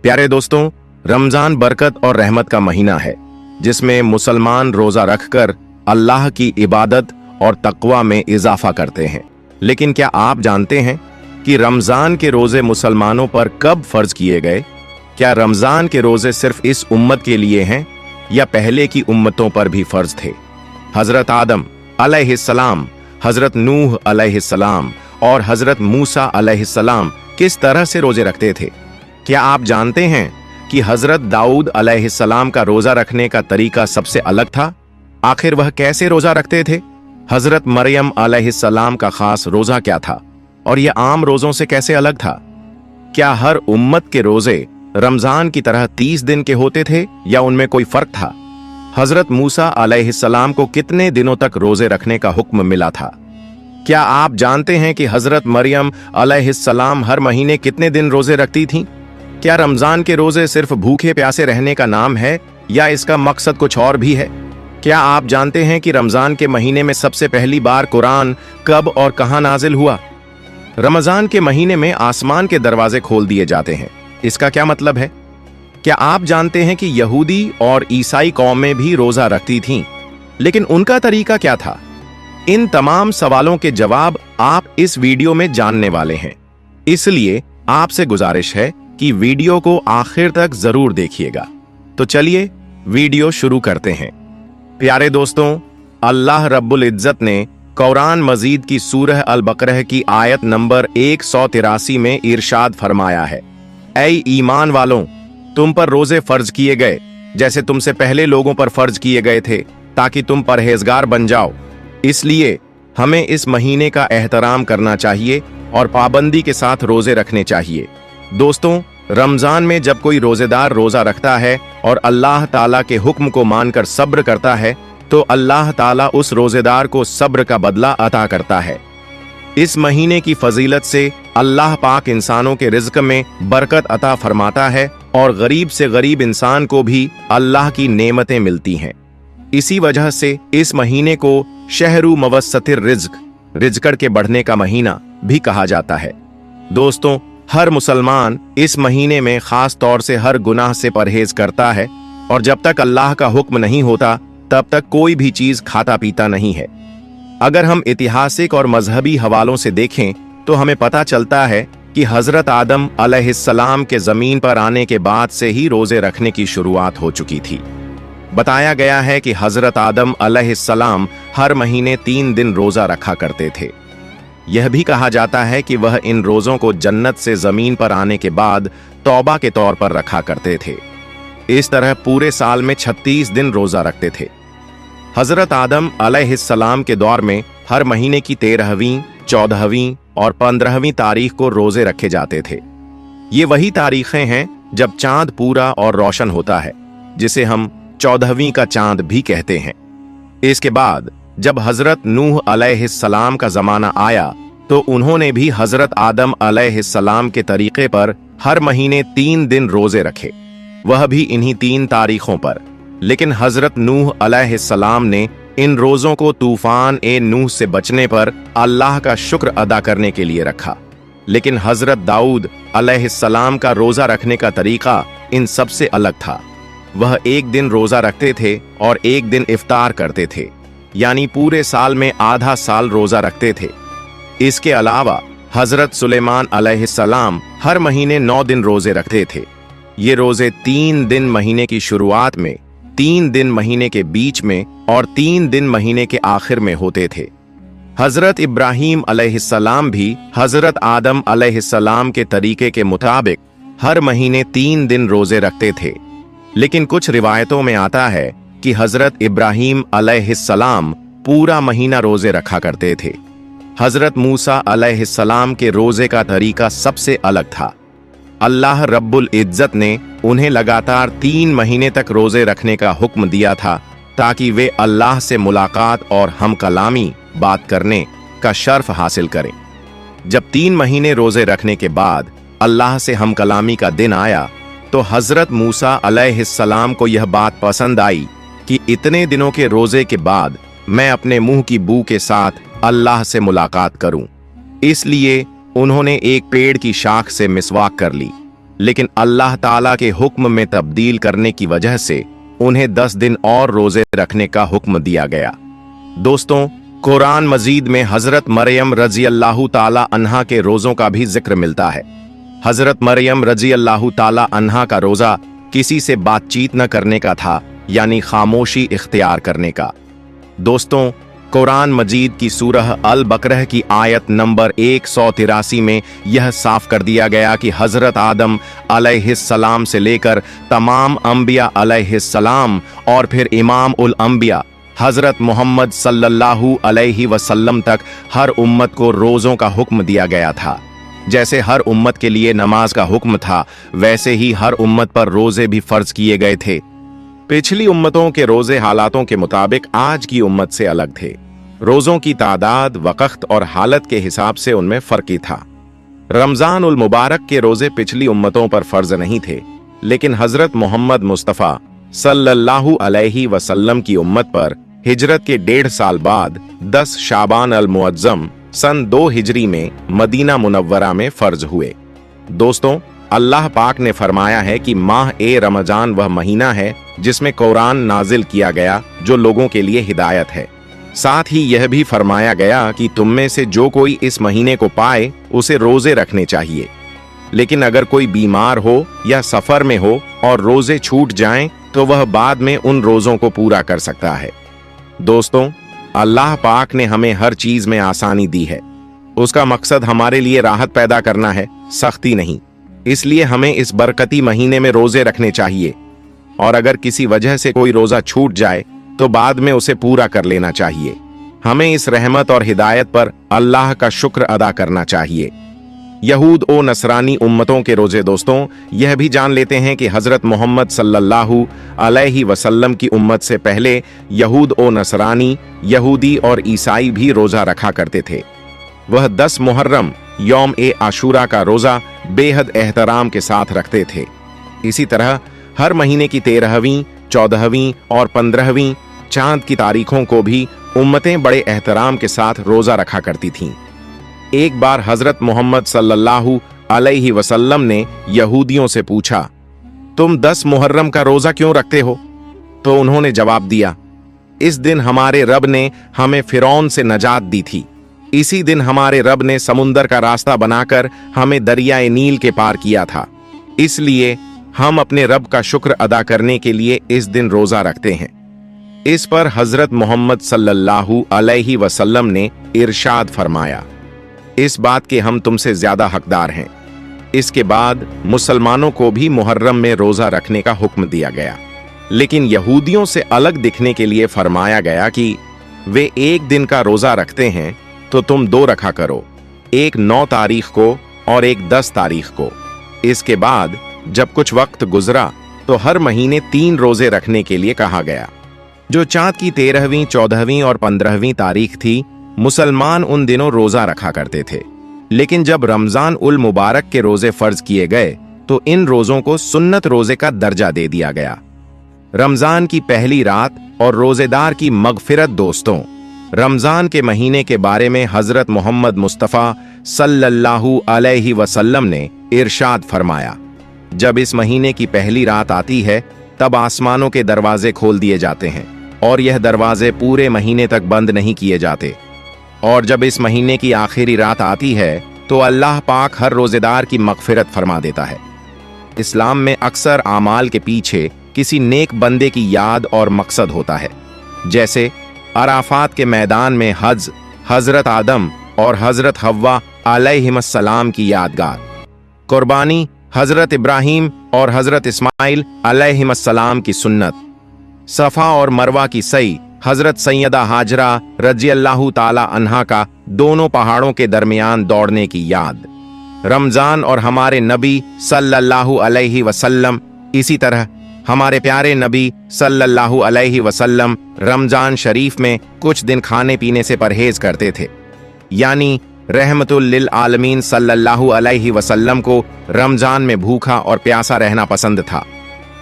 प्यारे दोस्तों, रमजान बरकत और रहमत का महीना है जिसमें मुसलमान रोजा रखकर अल्लाह की इबादत और तकवा में इजाफा करते हैं। लेकिन क्या आप जानते हैं कि रमजान के रोजे मुसलमानों पर कब फर्ज किए गए? क्या रमजान के रोजे सिर्फ इस उम्मत के लिए हैं या पहले की उम्मतों पर भी फर्ज थे? हजरत आदम अलैहिस्सलाम, हजरत नूह अलैहिस्सलाम और हजरत मूसा अलैहिस्सलाम किस तरह से रोजे रखते थे? क्या आप जानते हैं कि हजरत दाऊद अलैहिस्सलाम का रोजा रखने का तरीका सबसे अलग था? आखिर वह कैसे रोजा रखते थे? हजरत मरियम अलैहिस्सलाम का खास रोजा क्या था और यह आम रोजों से कैसे अलग था? क्या हर उम्मत के रोजे रमजान की तरह 30 दिन के होते थे या उनमें कोई फर्क था? हजरत मूसा अलैहिस्सलाम को कितने दिनों तक रोजे रखने का हुक्म मिला था? क्या आप जानते हैं कि हजरत मरियम अलैहिस्सलाम हर महीने कितने दिन रोजे रखती थीं? क्या रमजान के रोजे सिर्फ भूखे प्यासे रहने का नाम है या इसका मकसद कुछ और भी है? क्या आप जानते हैं कि रमजान के महीने में सबसे पहली बार कुरान कब और कहां नाजिल हुआ? रमजान के महीने में आसमान के दरवाजे खोल दिए जाते हैं। इसका क्या मतलब है? क्या आप जानते हैं कि यहूदी और ईसाई कौमें भी रोजा रखती थीं, लेकिन उनका तरीका क्या था? इन तमाम सवालों के जवाब आप इस वीडियो में जानने वाले हैं, इसलिए आपसे गुजारिश है कि वीडियो को आखिर तक जरूर देखिएगा। तो चलिए वीडियो शुरू करते हैं। प्यारे दोस्तों, अल्लाह रब्बुल इज्जत ने कुरान मजीद की सूरह अल बकरह की आयत नंबर 183 में इरशाद फरमाया है, ऐ ईमान वालों, तुम पर रोजे फर्ज किए गए जैसे तुमसे पहले लोगों पर फर्ज किए गए थे, ताकि तुम परहेजगार बन जाओ। इसलिए हमें इस महीने का एहतराम करना चाहिए और पाबंदी के साथ रोजे रखने चाहिए। दोस्तों, रमजान में जब कोई रोजेदार रोजा रखता है और अल्लाह ताला के हुक्म को मानकर सब्र करता है तो अल्लाह ताला उस रोजेदार को सब्र का बदला अता करता है। इस महीने की फजीलत से अल्लाह पाक इंसानों के रिज्क में बरकत अता फरमाता है और गरीब से गरीब इंसान को भी अल्लाह की नेमतें मिलती हैं। इसी वजह से इस महीने को शहरु मवस्सतिर रिज्क, रिज्कड़ के बढ़ने का महीना भी कहा जाता है। दोस्तों, हर मुसलमान इस महीने में खास तौर से हर गुनाह से परहेज करता है और जब तक अल्लाह का हुक्म नहीं होता तब तक कोई भी चीज खाता पीता नहीं है। अगर हम ऐतिहासिक और मजहबी हवालों से देखें तो हमें पता चलता है कि हजरत आदम अलैहिस्सलाम के जमीन पर आने के बाद से ही रोजे रखने की शुरुआत हो चुकी थी। बताया गया है कि हजरत आदम अलैहिस्सलाम हर महीने 3 दिन रोजा रखा करते थे। यह भी कहा जाता है कि वह इन रोजों को जन्नत से जमीन पर आने के बाद तौबा के तौर पर रखा करते थे। इस तरह पूरे साल में 36 दिन रोजा रखते थे। हजरत आदम अलैहिस्सलाम के दौर में हर महीने की 13वीं, 14वीं और 15वीं तारीख को रोजे रखे जाते थे। ये वही तारीखें हैं जब चांद पूरा और रोशन होता है, जिसे हम 14वीं का चांद भी कहते हैं। इसके बाद जब हजरत नूह अलैहिस्सलाम का जमाना आया तो उन्होंने भी हजरत आदम अलैहिस्सलाम के तरीके पर हर महीने 3 दिन रोजे रखे, वह भी इन्हीं 3 तारीखों पर। लेकिन हजरत नूह अलैहिस्सलाम ने इन रोजों को तूफान ए नूह से बचने पर अल्लाह का शुक्र अदा करने के लिए रखा। लेकिन हजरत दाऊद अलैहिस्सलाम का रोजा रखने का तरीका इन सबसे अलग था। वह 1 दिन रोजा रखते थे और 1 दिन इफ्तार करते थे, यानी पूरे साल में आधा साल रोजा रखते थे। इसके अलावा हजरत सुलेमान अलैहिस्सलाम हर महीने 9 दिन रोजे रखते थे। ये रोजे 3 दिन महीने की शुरुआत में, 3 दिन महीने के बीच में और 3 दिन महीने के आखिर में होते थे। हजरत इब्राहीम अलैहिस्सलाम भी हजरत आदम अलैहिस्सलाम के तरीके के मुताबिक हर महीने 3 दिन रोजे रखते थे। लेकिन कुछ रिवायतों में आता है कि हजरत इब्राहीम अलैहिस्सलाम पूरा महीना रोजे रखा करते थे। हजरत मूसा अलैहिस्सलाम के रोजे का तरीका सबसे अलग था। अल्लाह रब्बुल इज्जत ने उन्हें लगातार 3 महीने तक रोजे रखने का हुक्म दिया था ताकि वे अल्लाह से मुलाकात और हम कलामी बात करने का शर्फ हासिल करें। जब 3 महीने रोजे रखने के बाद अल्लाह से हम कलामी का दिन आया तो हजरत मूसा अलैहिस्सलाम को यह बात पसंद आई कि इतने दिनों के रोजे के बाद मैं अपने मुंह की बू के साथ अल्लाह से मुलाकात करूं। इसलिए उन्होंने एक पेड़ की शाख से मिसवाक कर ली। लेकिन अल्लाह ताला के हुक्म में तब्दील करने की वजह से उन्हें 10 दिन और रोजे रखने का हुक्म दिया गया। दोस्तों, कुरान मजीद में हजरत मरियम रजी अल्लाह ताला अन्हा के रोजों का भी जिक्र मिलता है। हजरत मरियम रजी अल्लाह ताला अन्हा का रोजा किसी से बातचीत न करने का था, यानी खामोशी इख्तियार करने का। दोस्तों, कुरान मजीद की सूरह अल बकरह की आयत नंबर 183 में यह साफ कर दिया गया कि हजरत आदम अलैहिस्सलाम से लेकर तमाम अंबिया अलैहिस्सलाम और फिर इमाम उल अंबिया हजरत मोहम्मद सल्लल्लाहु अलैहि वसल्लम तक हर उम्मत को रोजों का हुक्म दिया गया था। जैसे हर उम्मत के लिए नमाज का हुक्म था, वैसे ही हर उम्मत पर रोजे भी फर्ज किए गए थे। पिछली उम्मतों के रोजे हालातों के मुताबिक आज की उम्मत से अलग थे। रोजों की तादाद, वक्त और हालत के हिसाब से उनमें फर्क ही था। रमजान उल मुबारक के रोजे पिछली उम्मतों पर फर्ज नहीं थे, लेकिन हजरत मोहम्मद मुस्तफ़ा सल्लल्लाहु अलैहि वसल्लम की उम्मत पर हिजरत के 1.5 साल बाद 10 शाबान अल मुअज्जम सन 2 हिजरी में मदीना मुनव्वरा में फर्ज हुए। दोस्तों, अल्लाह पाक ने फरमाया है कि माह ए रमजान वह महीना है जिसमें कुरान नाजिल किया गया, जो लोगों के लिए हिदायत है। साथ ही यह भी फरमाया गया कि तुम में से जो कोई इस महीने को पाए उसे रोजे रखने चाहिए, लेकिन अगर कोई बीमार हो या सफर में हो और रोजे छूट जाएं तो वह बाद में उन रोजों को पूरा कर सकता है। दोस्तों, अल्लाह पाक ने हमें हर चीज में आसानी दी है। उसका मकसद हमारे लिए राहत पैदा करना है, सख्ती नहीं। इसलिए हमें इस बरकती महीने में रोजे रखने चाहिए, और अगर किसी वजह से कोई रोजा छूट जाए तो बाद में उसे पूरा कर लेना चाहिए। हमें इस रहमत और हिदायत पर अल्लाह का शुक्र अदा करना चाहिए। यहूद ओ नसरानी उम्मतों के रोजे। दोस्तों, यह भी जान लेते हैं कि हजरत मोहम्मद सल्लल्लाहु अलैहि वसल्लम की उम्मत से पहले यहूद ओ नसरानी, यहूदी और ईसाई भी रोजा रखा करते थे। वह 10 मुहर्रम यौम ए आशूरा का रोजा बेहद एहतराम के साथ रखते थे। इसी तरह हर महीने की 13वीं, 14वीं और 15वीं चांद की तारीखों को भी उम्मतें बड़े एहतराम के साथ रोजा रखा करती थीं। एक बार हजरत मोहम्मद सल्लल्लाहु अलैहि वसल्लम ने यहूदियों से पूछा, तुम 10 मुहर्रम का रोजा क्यों रखते हो? तो उन्होंने जवाब दिया, इस दिन हमारे रब ने हमें फिरौन से नजात दी थी। इसी दिन हमारे रब ने समुंदर का रास्ता बनाकर हमें दरियाए नील के पार किया था। इसलिए हम अपने रब का शुक्र अदा करने के लिए इस दिन रोजा रखते हैं। इस पर हजरत मोहम्मद सल्लल्लाहु अलैहि वसल्लम ने इरशाद फरमाया, इस बात के हम तुमसे ज्यादा हकदार हैं। इसके बाद मुसलमानों को भी मुहर्रम में रोजा रखने का हुक्म दिया गया, लेकिन यहूदियों से अलग दिखने के लिए फरमाया गया कि वे एक दिन का रोजा रखते हैं तो तुम 2 रखा करो, एक 9 तारीख को और एक 10 तारीख को। इसके बाद जब कुछ वक्त गुजरा तो हर महीने 3 रोजे रखने के लिए कहा गया। जो चांद की 13वीं, 14वीं और 15वीं तारीख थी, मुसलमान उन दिनों रोजा रखा करते थे। लेकिन जब रमजान उल मुबारक के रोजे फर्ज किए गए तो इन रोजों को सुन्नत रोजे का दर्जा दे दिया गया। रमजान की पहली रात और रोजेदार की मगफिरत। दोस्तों, रमजान के महीने के बारे में हजरत मोहम्मद मुस्तफ़ा सल्लल्लाहु अलैहि वसल्लम ने इरशाद फरमाया, जब इस महीने की पहली रात आती है तब आसमानों के दरवाजे खोल दिए जाते हैं और यह दरवाजे पूरे महीने तक बंद नहीं किए जाते। और जब इस महीने की आखिरी रात आती है तो अल्लाह पाक हर रोजेदार की मगफिरत फरमा देता है। इस्लाम में अक्सर आमाल के पीछे किसी नेक बंदे की याद और मकसद होता है, जैसे अराफात के मैदान में हज, हजरत आदम और हजरत हव्वा अलैहिस्सलाम की यादगार, कुर्बानी, हजरत इब्राहिम और हजरत इस्माइल अलैहिस्सलाम की सुन्नत, सफा और मरवा की सई, हजरत सैयदा हाजरा रज़ियल्लाहु ताला अन्हा का दोनों पहाड़ों के दरमियान दौड़ने की याद, रमजान और हमारे नबी सल्लल्लाहु अलैहि वसल्लम। इसी तरह हमारे प्यारे नबी सल्लल्लाहु अलैहि वसल्लम रमजान शरीफ में कुछ दिन खाने पीने से परहेज करते थे, यानी रहमतुल लिल आलमीन सल्लल्लाहु अलैहि वसल्लम को रमजान में भूखा और प्यासा रहना पसंद था।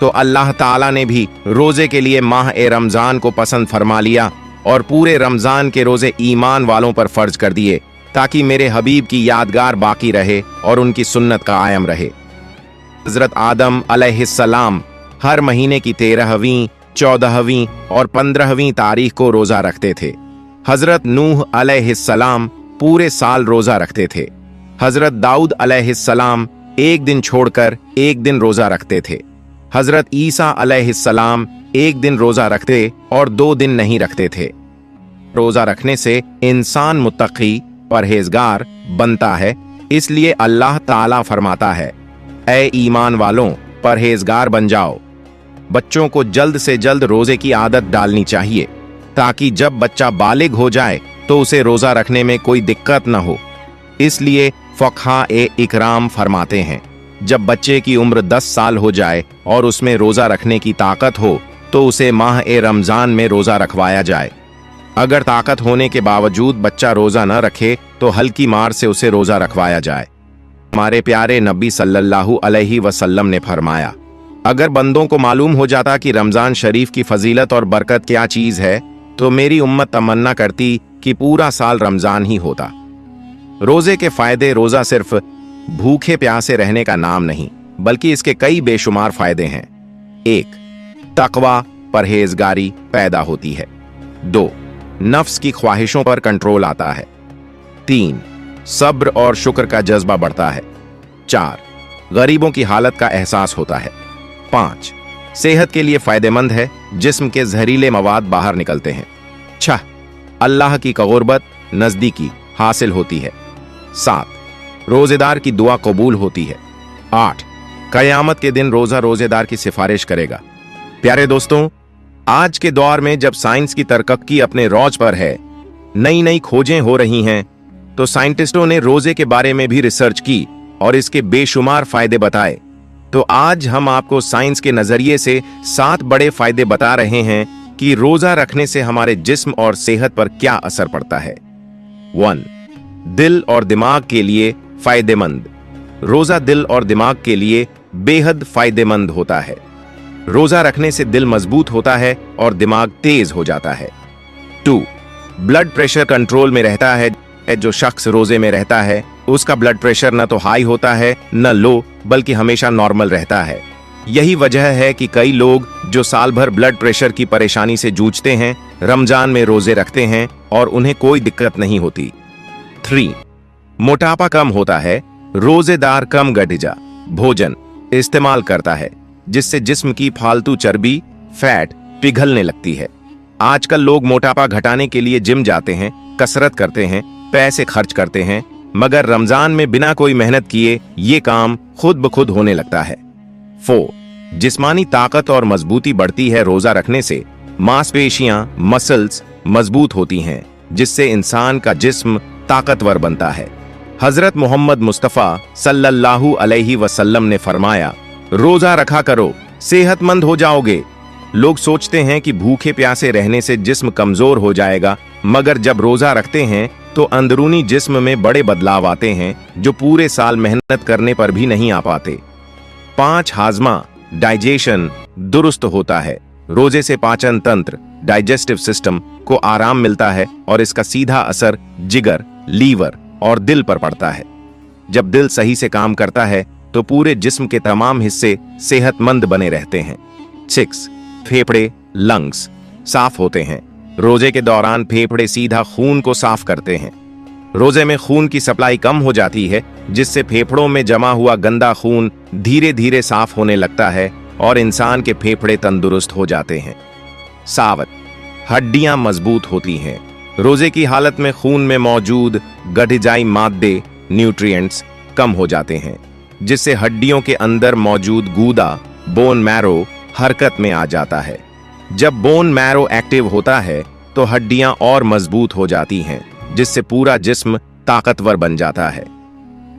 तो अल्लाह ताला ने भी रोजे के लिए माह ए रमजान को पसंद फरमा लिया और पूरे रमजान के रोजे ईमान वालों पर फर्ज कर दिए, ताकि मेरे हबीब की यादगार बाकी रहे और उनकी सुन्नत कायम रहे। हजरत आदम अलैहिस्सलाम हर महीने की 13वीं, 14वीं और 15वीं तारीख को रोजा रखते थे। हजरत नूह अलैहिस्सलाम पूरे साल रोजा रखते थे। हजरत दाऊद अलैहिस्सलाम एक दिन छोड़कर एक दिन रोजा रखते थे। हजरत ईसा अलैहिस्सलाम एक दिन रोजा रखते और 2 दिन नहीं रखते थे। रोजा रखने से इंसान मुत्तकी, परहेजगार बनता है, इसलिए अल्लाह ताला फरमाता है, ऐ ईमान वालों, परहेजगार बन जाओ। बच्चों को जल्द से जल्द रोजे की आदत डालनी चाहिए ताकि जब बच्चा बालिग हो जाए तो उसे रोजा रखने में कोई दिक्कत न हो। इसलिए फक़हा-ए-इकराम फरमाते हैं, जब बच्चे की उम्र 10 साल हो जाए और उसमें रोजा रखने की ताकत हो तो उसे माह-ए-रमजान में रोजा रखवाया जाए। अगर ताकत होने के बावजूद बच्चा रोजा न रखे तो हल्की मार से उसे रोजा रखवाया जाए। हमारे प्यारे नबी सल्लल्लाहु अलैहि वसल्लम ने फरमाया, अगर बंदों को मालूम हो जाता कि रमजान शरीफ की फजीलत और बरकत क्या चीज है तो मेरी उम्मत तमन्ना करती कि पूरा साल रमजान ही होता। रोजे के फायदे। रोजा सिर्फ भूखे प्यासे रहने का नाम नहीं बल्कि इसके कई बेशुमार फायदे हैं। 1. तकवा, परहेजगारी पैदा होती है। 2. नफ्स की ख्वाहिशों पर कंट्रोल आता है। 3. सब्र और शुक्र का जज्बा बढ़ता है। 4. गरीबों की हालत का एहसास होता है। 5. सेहत के लिए फायदेमंद है, जिस्म के जहरीले मवाद बाहर निकलते हैं। 6. अल्लाह की क़ुर्बत, नजदीकी हासिल होती है। 7. रोजेदार की दुआ कबूल होती है। 8. कयामत के दिन रोजा रोजेदार की सिफारिश करेगा। प्यारे दोस्तों, आज के दौर में जब साइंस की तरक्की अपने रौज पर है, नई नई खोजें हो रही हैं, तो साइंटिस्टों ने रोजे के बारे में भी रिसर्च की और इसके बेशुमार फायदे बताए। तो आज हम आपको साइंस के नजरिए से 7 बड़े फायदे बता रहे हैं कि रोजा रखने से हमारे जिस्म और सेहत पर क्या असर पड़ता है। 1. दिल और दिमाग के लिए फायदेमंद। रोजा दिल और दिमाग के लिए बेहद फायदेमंद होता है। रोजा रखने से दिल मजबूत होता है और दिमाग तेज हो जाता है। 2. ब्लड प्रेशर कंट्रोल में रहता है। जो शख्स रोजे में रहता है उसका ब्लड प्रेशर न तो हाई होता है न लो, बल्कि हमेशा नॉर्मल रहता है। यही वजह है कि कई लोग जो साल भर ब्लड प्रेशर की परेशानी से जूझते हैं, रमजान में रोजे रखते हैं और उन्हें कोई दिक्कत नहीं होती। 3. मोटापा कम होता है। रोजेदार कम गठिजा भोजन इस्तेमाल करता है, जिससे जिस्म की फालतू चर्बी, फैट पिघलने लगती है। आजकल लोग मोटापा घटाने के लिए जिम जाते हैं, कसरत करते हैं, पैसे खर्च करते हैं, मगर रमजान में बिना कोई मेहनत किए ये काम खुद ब खुद होने लगता है। 4. जिस्मानी ताकत और मजबूती बढ़ती है। रोजा रखने से मांसपेशियां, मसल्स मजबूत होती हैं, जिससे इंसान का जिस्म ताकतवर बनता है। हजरत मोहम्मद मुस्तफ़ा सल्लल्लाहु अलैहि वसल्लम ने फरमाया, रोजा रखा करो, सेहतमंद हो जाओगे। लोग सोचते हैं कि भूखे प्यासे रहने से जिस्म कमजोर हो जाएगा, मगर जब रोजा रखते हैं तो अंदरूनी जिस्म में बड़े बदलाव आते हैं जो पूरे साल मेहनत करने पर भी नहीं आ पाते। 5. हाजमा, डाइजेशन दुरुस्त होता है। रोजे से पाचन तंत्र, डाइजेस्टिव सिस्टम को आराम मिलता है और इसका सीधा असर जिगर, लीवर और दिल पर पड़ता है। जब दिल सही से काम करता है तो पूरे जिस्म के तमाम हिस्से सेहतमंद बने रहते हैं। 6. फेफड़े, लंग्स साफ होते हैं। रोजे के दौरान फेफड़े सीधा खून को साफ करते हैं। रोजे में खून की सप्लाई कम हो जाती है, जिससे फेफड़ों में जमा हुआ गंदा खून धीरे धीरे साफ होने लगता है और इंसान के फेफड़े तंदुरुस्त हो जाते हैं। 7. हड्डियां मजबूत होती हैं। रोजे की हालत में खून में मौजूद गठिजाई मादे, न्यूट्रिएंट्स कम हो जाते हैं, जिससे हड्डियों के अंदर मौजूद गूदा, बोन मैरो हरकत में आ जाता है। जब बोन मैरो एक्टिव होता है तो हड्डियां और मजबूत हो जाती हैं, जिससे पूरा जिस्म ताकतवर बन जाता है।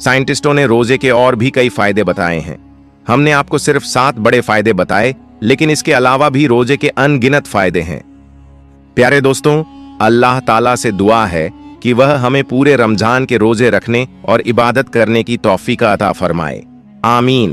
साइंटिस्टों ने रोजे के और भी कई फायदे बताए हैं। हमने आपको सिर्फ 7 बड़े फायदे बताए, लेकिन इसके अलावा भी रोजे के अनगिनत फायदे हैं। प्यारे दोस्तों, अल्लाह ताला से दुआ है कि वह हमें पूरे रमजान के रोजे रखने और इबादत करने की तौफीक अता फरमाए। आमीन।